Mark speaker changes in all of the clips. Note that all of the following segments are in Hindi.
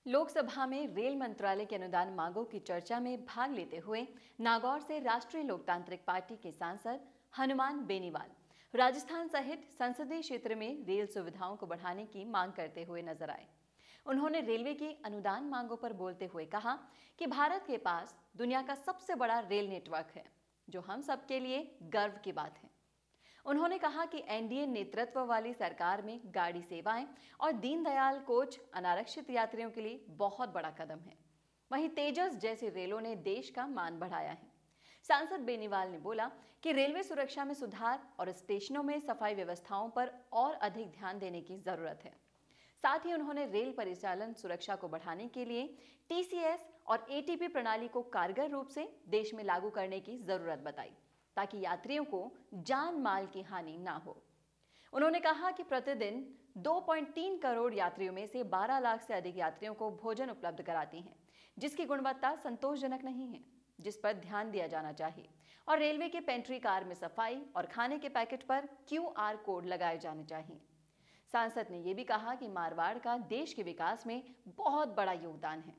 Speaker 1: लोकसभा में रेल मंत्रालय के अनुदान मांगों की चर्चा में भाग लेते हुए नागौर से राष्ट्रीय लोकतांत्रिक पार्टी के सांसद हनुमान बेनीवाल राजस्थान सहित संसदीय क्षेत्र में रेल सुविधाओं को बढ़ाने की मांग करते हुए नजर आए। उन्होंने रेलवे की अनुदान मांगों पर बोलते हुए कहा कि भारत के पास दुनिया का सबसे बड़ा रेल नेटवर्क है, जो हम सबके लिए गर्व की बात है। उन्होंने कहा कि एनडीए नेतृत्व वाली सरकार में गाड़ी सेवाएं और दीनदयाल कोच अनारक्षित यात्रियों के लिए बहुत बड़ा कदम है। वहीं तेजस जैसी रेलों ने देश का मान बढ़ाया है। सांसद बेनीवाल ने बोला कि रेलवे सुरक्षा में सुधार और स्टेशनों में सफाई व्यवस्थाओं पर और अधिक ध्यान देने की जरूरत है। साथ ही उन्होंने रेल परिचालन सुरक्षा को बढ़ाने के लिए टीसीएस और एटीपी प्रणाली को कारगर रूप से देश में लागू करने की जरूरत बताई, ताकि यात्रियों को जान माल की हानि ना हो। उन्होंने कहा कि प्रतिदिन 2.3 करोड़ यात्रियों में से 12 लाख से अधिक यात्रियों को भोजन उपलब्ध कराती हैं, जिसकी गुणवत्ता संतोषजनक नहीं है, जिस पर ध्यान दिया जाना चाहिए। और रेलवे के पेंट्री कार में सफाई और खाने के पैकेट पर QR कोड लगाए जाने चाहिए। सांसद ने यह भी कहा कि मारवाड़ का देश के विकास में बहुत बड़ा योगदान है।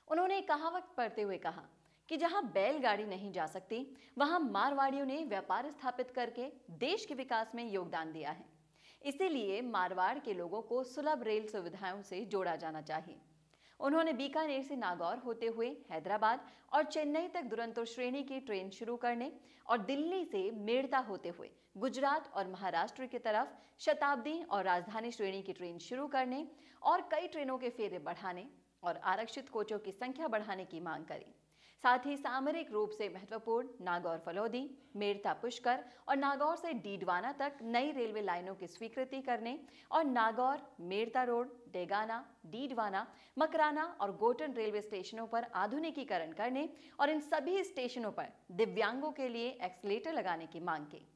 Speaker 1: उन्होंने एक कहावत पढ़ते हुए कहा कि जहां बैलगाड़ी नहीं जा सकती, वहां मारवाड़ियों ने व्यापार स्थापित करके देश के विकास में योगदान दिया है। इसीलिए मारवाड़ के लोगों को सुलभ रेल सुविधाओं से जोड़ा जाना चाहिए। उन्होंने बीकानेर से नागौर होते हुए हैदराबाद और चेन्नई तक दुरंतो श्रेणी की ट्रेन शुरू करने और दिल्ली से मेड़ता होते हुए गुजरात और महाराष्ट्र की तरफ शताब्दी और राजधानी श्रेणी की ट्रेन शुरू करने और कई ट्रेनों के फेरे बढ़ाने और आरक्षित कोचों की संख्या बढ़ाने की मांग करी। साथ ही सामरिक रूप से महत्वपूर्ण नागौर फलौदी, मेड़ता पुष्कर और नागौर से डीडवाना तक नई रेलवे लाइनों की स्वीकृति करने और नागौर, मेड़ता रोड, डेगाना, डीडवाना, मकराना और गोटन रेलवे स्टेशनों पर आधुनिकीकरण करने और इन सभी स्टेशनों पर दिव्यांगों के लिए एक्सीलेटर लगाने की मांग की।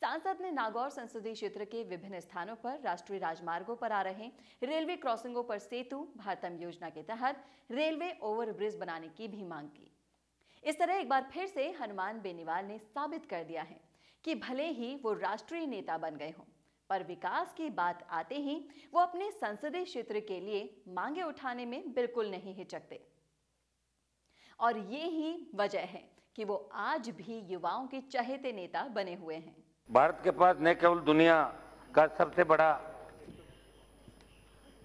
Speaker 1: सांसद ने नागौर संसदीय क्षेत्र के विभिन्न स्थानों पर राष्ट्रीय राजमार्गों पर आ रहे रेलवे क्रॉसिंगों पर सेतु भारतम योजना के तहत रेलवे ओवरब्रिज बनाने की भी मांग की। इस तरह एक बार फिर से हनुमान बेनीवाल ने साबित कर दिया है कि भले ही वो राष्ट्रीय नेता बन गए हों, पर विकास की बात आते ही वो अपने संसदीय क्षेत्र के लिए मांगे उठाने में बिल्कुल नहीं हिचकते। और ये ही वजह है कि वो आज भी युवाओं के चहेते नेता बने हुए हैं।
Speaker 2: भारत के पास न केवल दुनिया का सबसे बड़ा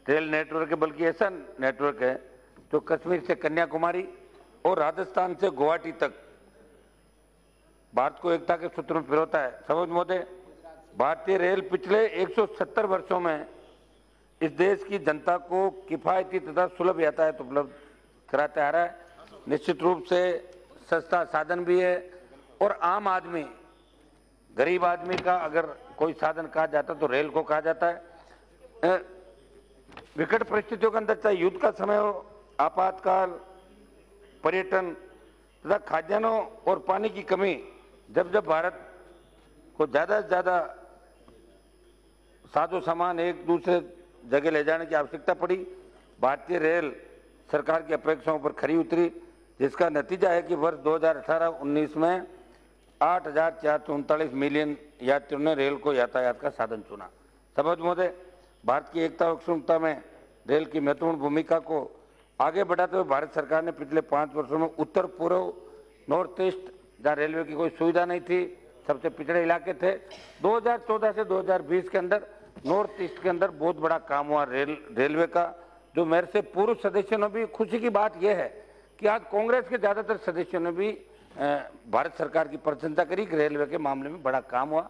Speaker 2: रेल नेटवर्क है, बल्कि ऐसा नेटवर्क है जो कश्मीर से कन्याकुमारी और राजस्थान से गुवाहाटी तक भारत को एकता के सूत्र में पिरोता है। समझ महोदय, भारतीय रेल पिछले 170 वर्षों में इस देश की जनता को किफायती तथा सुलभ यातायात उपलब्ध कराते आ रहा है। निश्चित रूप से सस्ता साधन भी है और आम आदमी, गरीब आदमी का अगर कोई साधन कहा जाता तो रेल को कहा जाता है। विकट परिस्थितियों के अंदर, चाहे युद्ध का समय हो, आपातकाल, पर्यटन तथा खाद्यान्नों और पानी की कमी, जब जब भारत को ज्यादा से ज्यादा साजो सामान एक दूसरे जगह ले जाने की आवश्यकता पड़ी, भारतीय रेल सरकार की अपेक्षाओं पर खरी उतरी, जिसका नतीजा है कि वर्ष 2018-19 में 8,439 मिलियन यात्रियों ने रेल को यातायात का साधन चुना। समझ महोदय, भारत की एकता और अखंडता में रेल की महत्वपूर्ण भूमिका को आगे बढ़ाते हुए भारत सरकार ने पिछले 5 वर्षों में उत्तर पूर्व, नॉर्थ ईस्ट, जहाँ रेलवे की कोई सुविधा नहीं थी, सबसे पिछड़े इलाके थे, 2014 से 2020 के अंदर नॉर्थ ईस्ट के अंदर बहुत बड़ा काम हुआ रेलवे का। जो मेरे से पूर्व सदस्यों ने भी, खुशी की बात यह है कि आज कांग्रेस के ज्यादातर सदस्यों ने भी भारत सरकार की प्रशंसा करी कि रेलवे के मामले में बड़ा काम हुआ।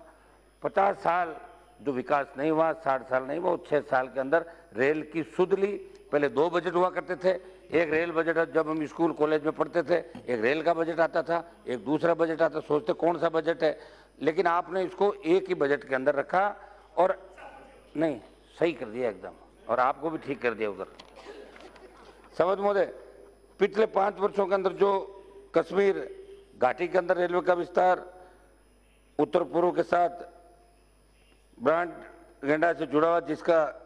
Speaker 2: 50 साल जो विकास नहीं हुआ, 60 साल नहीं हुआ, 6 साल के अंदर रेल की सुध ली। पहले 2 बजट हुआ करते थे, एक रेल बजट जब हम स्कूल कॉलेज में पढ़ते थे, एक रेल का बजट आता था, एक दूसरा बजट आता, सोचते कौन सा बजट है, लेकिन आपने इसको एक ही बजट के अंदर रखा और नहीं, सही कर दिया एकदम, और आपको भी ठीक कर दिया उधर। समझ महोदय, पिछले 5 वर्षों के अंदर जो कश्मीर घाटी के अंदर रेलवे का विस्तार, उत्तर पूर्व के साथ ब्रॉड गैंड से जुड़ा हुआ, जिसका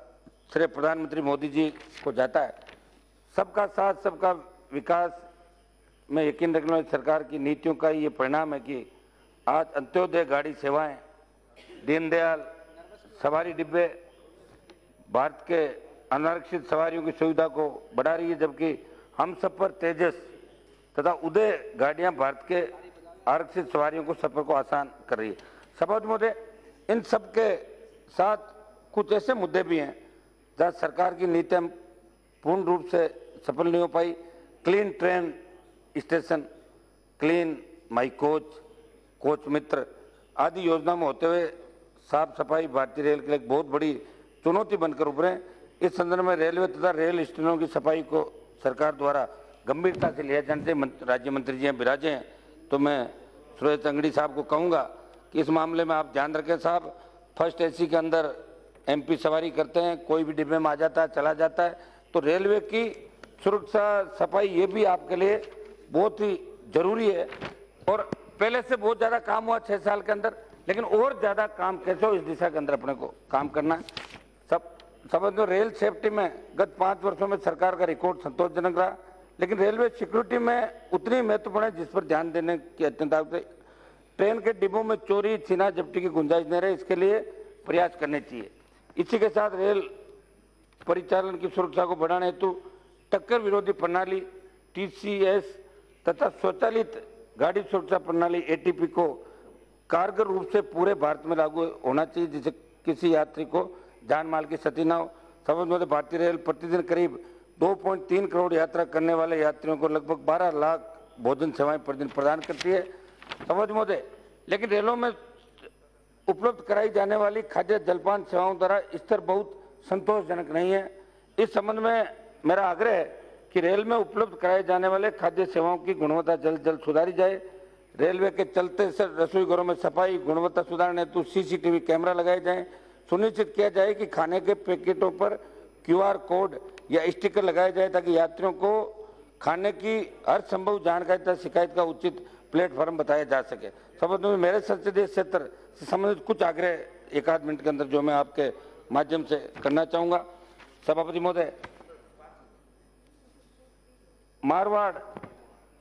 Speaker 2: श्रेय प्रधानमंत्री मोदी जी को जाता है। सबका साथ सबका विकास में यकीन रखने वाली सरकार की नीतियों का ये परिणाम है कि आज अंत्योदय गाड़ी सेवाएं, दीनदयाल सवारी डिब्बे, भारत के अनारक्षित सवारियों की सुविधा को बढ़ा रही है, जबकि हम सफर तेजस तथा उदय गाड़ियां भारत के आरक्षित सवारियों को सफर को आसान कर रही है। सभापति महोदय, इन सब के साथ कुछ ऐसे मुद्दे भी हैं जहां सरकार की नीतियां पूर्ण रूप से सफल नहीं हो पाई। Clean train station, clean my coach, coach Mitra आदि योजना में होते हुए साफ सफाई भारतीय रेल के लिए एक बहुत बड़ी चुनौती बनकर उभरे। इस संदर्भ में रेलवे तथा रेल स्टेशनों की सफाई को सरकार द्वारा गंभीरता से लिया जाने चाहिए। राज्य मंत्री जी विराजे हैं, तो मैं सुरेश अंगड़ी साहब को कहूँगा कि इस मामले में आप ध्यान रखें साहब। फर्स्ट एसी के अंदर एमपी सवारी करते हैं, कोई भी डिब्बे में आ जाता है, चला जाता है, तो रेलवे की सुरक्षा सफाई ये भी आपके लिए बहुत ही जरूरी है। और पहले से बहुत ज़्यादा काम हुआ 6 साल के अंदर, लेकिन और ज़्यादा काम कैसे हो इस दिशा के अंदर अपने को काम करना है। सब रेल सेफ्टी में गत 5 वर्षों में सरकार का रिकॉर्ड संतोषजनक रहा, लेकिन रेलवे सिक्योरिटी में उतनी महत्वपूर्ण है जिस पर ध्यान देने की अत्यंत आवश्यकता। ट्रेन के डिब्बों में चोरी छीना झपटी की गुंजाइश नहीं रहे, इसके लिए प्रयास करने चाहिए। इसी के साथ रेल परिचालन की सुरक्षा को बढ़ाने हेतु टक्कर विरोधी प्रणाली TCS तथा स्वचालित गाड़ी सुरक्षा प्रणाली ATP को कारगर रूप से पूरे भारत में लागू होना चाहिए, जिससे किसी यात्री को जान माल की क्षति न हो। समझ में भारतीय रेल प्रतिदिन करीब 2.3 करोड़ यात्रा करने वाले यात्रियों को लगभग 12 लाख भोजन सेवाएं प्रतिदिन प्रदान करती है। समझ मोदे, लेकिन रेलों में उपलब्ध कराई जाने वाली खाद्य जलपान सेवाओं द्वारा स्तर बहुत संतोषजनक नहीं है। इस संबंध में मेरा आग्रह है कि रेल में उपलब्ध कराए जाने वाले खाद्य सेवाओं की गुणवत्ता जल्द जल्द सुधारी जाए। रेलवे के चलते रसोई घरों में सफाई गुणवत्ता सुधारने हेतु CCTV कैमरा लगाए जाएं। सुनिश्चित किया जाए कि खाने के पैकेटों पर QR कोड या स्टिकर लगाए जाए ताकि यात्रियों को खाने की हर संभव जानकारी तथा शिकायत का उचित प्लेटफॉर्म बताया जा सके। समझ में मेरे संसदीय क्षेत्र से संबंधित कुछ आग्रह 1 आध मिनट के अंदर जो मैं आपके माध्यम से करना चाहूंगा। सभापति महोदय, मारवाड़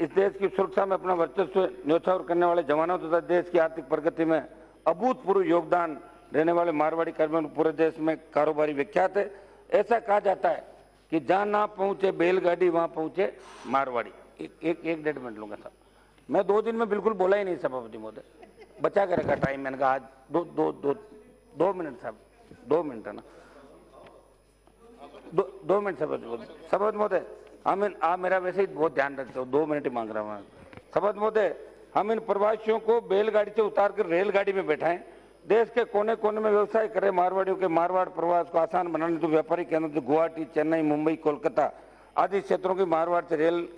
Speaker 2: इस देश की सुरक्षा में अपना वर्चस्व न्यौछावर करने वाले जवानों तथा देश की आर्थिक प्रगति में अभूतपूर्व योगदान देने वाले मारवाड़ी कर्मियों पूरे देश में कारोबारी विख्यात है। ऐसा कहा जाता है कि जहां ना पहुंचे बैलगाड़ी वहां पहुंचे मारवाड़ी। एक 1.5 मिनट लूंगा साहब, मैं 2 दिन में बिल्कुल बोला ही नहीं सभापति महोदय, बचा के रखा टाइम। मैंने कहा आज 2 मिनट साहब, 2 मिनट है ना, 2 मिनट सभापति महोदय। आप मेरा वैसे ही बहुत ध्यान रखते हो, 2 मिनट ही मांग रहा हूँ सभापति महोदय। हम इन प्रवासियों को बैलगाड़ी से उतार कर रेलगाड़ी में बैठाएं, देश के कोने कोने में व्यवसाय करे मारवाड़ियों के मारवाड़ प्रवास को आसान बनाने तो व्यापारी केंद्र से गुवाहाटी, चेन्नई, मुंबई, कोलकाता आदि क्षेत्रों की मारवाड़ से रेल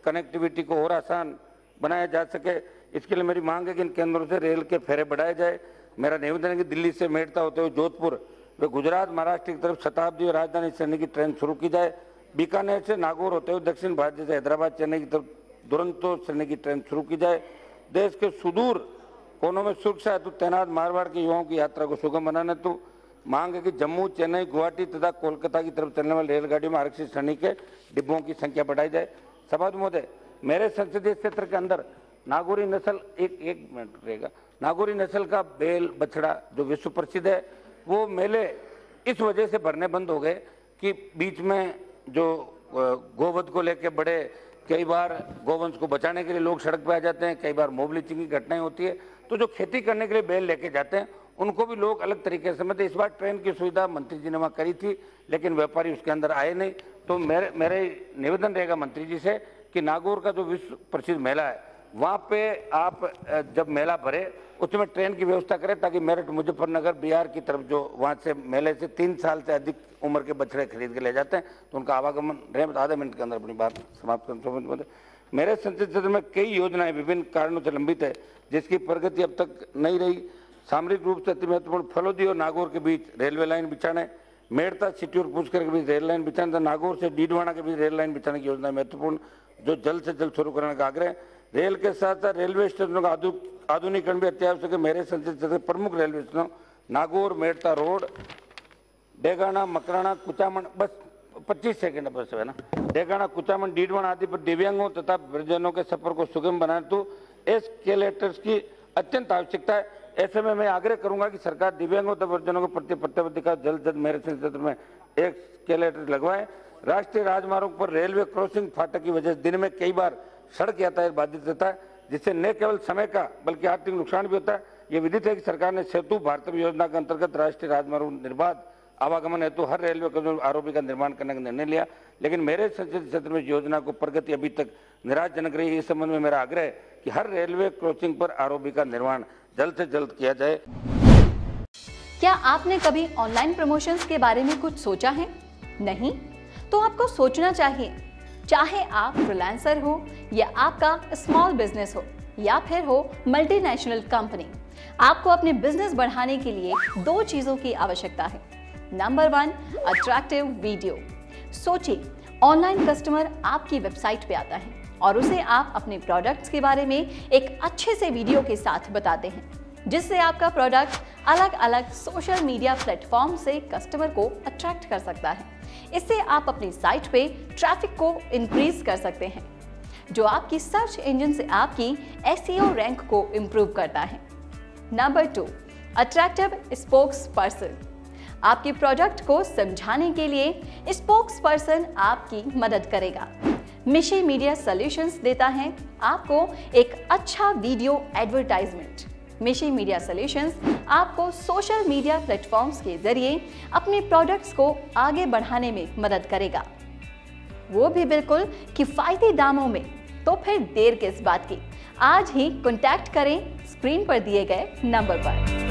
Speaker 2: कनेक्टिविटी को और आसान बनाया जा सके। इसके लिए मेरी मांग है कि इन केंद्रों से रेल के फेरे बढ़ाए जाए। मेरा निवेदन है कि दिल्ली से मेड़ता होते हुए जोधपुर व गुजरात, महाराष्ट्र की तरफ शताब्दी और राजधानी श्रेणी की ट्रेन शुरू की जाए। बीकानेर से नागौर होते हुए दक्षिण भारत जैसे हैदराबाद, चेन्नई की तरफ दुरंतो श्रेणी की ट्रेन शुरू की जाए। देश के सुदूर कोनों में सुरक्षा हेतु तैनात मारवाड़ के युवाओं की यात्रा को सुगम बनाने हेतु मांग है कि जम्मू, चेन्नई, गुवाहाटी तथा कोलकाता की तरफ चलने वाली रेलगाड़ियों में आरक्षित श्रेणी के डिब्बों की संख्या बढ़ाई जाए। सभापति महोदय, मेरे संसदीय क्षेत्र के अंदर नागौरी नस्ल एक मिनट रहेगा, नागौरी नस्ल का बैल बछड़ा जो विश्व प्रसिद्ध है, वो मेले इस वजह से भरने बंद हो गए कि बीच में जो गोवध को लेकर बड़े कई बार गोवंश को बचाने के लिए लोग सड़क पे आ जाते हैं, कई बार मोब लिंचिंग की घटनाएं होती है, तो जो खेती करने के लिए बैल लेके जाते हैं उनको भी लोग अलग तरीके से समझते। इस बार ट्रेन की सुविधा मंत्री जी ने वहाँ करी थी, लेकिन व्यापारी उसके अंदर आए नहीं। तो मेरे निवेदन रहेगा मंत्री जी से कि नागौर का जो विश्व प्रसिद्ध मेला है वहाँ पे आप जब मेला भरे उसमें ट्रेन की व्यवस्था करें ताकि मेरठ, मुजफ्फरनगर, बिहार की तरफ जो वहाँ से मेले से 3 साल से अधिक उम्र के बछड़े खरीद के ले जाते हैं तो उनका आवागमन रहे। आधे मिनट के अंदर अपनी बात समाप्त करना। मेरे संसदीय क्षेत्र में कई योजनाएं विभिन्न कारणों से लंबित है जिसकी प्रगति अब तक नहीं रही। सामरिक रूप से अति महत्वपूर्ण फलोदी और नागौर के बीच रेलवे लाइन बिछाने, मेड़ता, सिटी और पुष्कर के बीच रेल लाइन बिछाने, नागौर से डीडवाना के बीच रेल लाइन बिछाने की योजना महत्वपूर्ण जो जल्द से जल्द शुरू करने का आग्रह। रेल के साथ साथ रेलवे स्टेशनों का आधुनिकीकरण भी अत्यावश्यक है। मेरे संसदीय क्षेत्र के प्रमुख रेलवे स्टेशनों नागौर, मेड़ता रोड, डेगाना, मकराना, कुचामन, बस 25 सेकंड बस है ना, डेगाना, कुचामन, डीडवाना आदि पर दिव्यांगों तथा वृद्धजनों के सफर को सुगम बनाने तो एस्केलेटर्स की अत्यंत आवश्यकता है। ऐसे में मैं आग्रह करूंगा कि सरकार दिव्यांगों तथा वृद्धजनों के प्रति प्रतिबद्धता जल्द जल्द मेरे क्षेत्र में एक स्केलेटर लगवाएं। राष्ट्रीय राजमार्गों पर रेलवे क्रॉसिंग फाटक की वजह से दिन में कई बार सड़क यातायात बाधित रहता है, जिससे न केवल समय का बल्कि आर्थिक नुकसान भी होता है। ये विदित है कि सरकार ने सेतु भारतम योजना के अंतर्गत राष्ट्रीय राजमार्ग निर्बाध आवागमन हेतु हर रेलवे कर्मचारी आरओबी का निर्माण करने का निर्णय लिया, लेकिन मेरे संसदीय क्षेत्र में योजना को प्रगति अभी तक निराशाजनक रही। इस संबंध में मेरा आग्रह है कि हर रेलवे क्रॉसिंग पर आरओबी का निर्माण जल्द से जल्द किया जाए।
Speaker 1: क्या आपने कभी ऑनलाइन प्रमोशंस के बारे में कुछ सोचा है? नहीं? तो आपको सोचना चाहिए। चाहे आप फ्रीलांसर हो या आपका स्मॉल बिजनेस हो या फिर हो मल्टीनेशनल कंपनी, आपको अपने बिजनेस बढ़ाने के लिए 2 चीजों की आवश्यकता है। Number 1, attractive video. सोचिए, ऑनलाइन कस्टमर आपकी वेबसाइट पे आता है और उसे आप अपने प्रोडक्ट्स के बारे में एक अच्छे से वीडियो के साथ बताते हैं, जिससे आपका प्रोडक्ट अलग अलग सोशल मीडिया प्लेटफॉर्म से कस्टमर को अट्रैक्ट कर सकता है। इससे आप अपनी साइट पे ट्रैफिक को इंक्रीज कर सकते हैं, जो आपकी सर्च इंजन से आपकी SEO रैंक को इंप्रूव करता है। Number 2, attractive spokes person. आपके प्रोडक्ट को समझाने के लिए स्पोक्स पर्सन आपकी मदद करेगा। मिशी मीडिया सॉल्यूशंस देता है आपको एक अच्छा वीडियो एडवर्टाइजमेंट। मिशी मीडिया सॉल्यूशंस आपको सोशल मीडिया प्लेटफॉर्म्स के जरिए अपने प्रोडक्ट्स को आगे बढ़ाने में मदद करेगा, वो भी बिल्कुल किफायती दामों में। तो फिर देर किस बात की, आज ही कॉन्टैक्ट करें स्क्रीन पर दिए गए नंबर पर।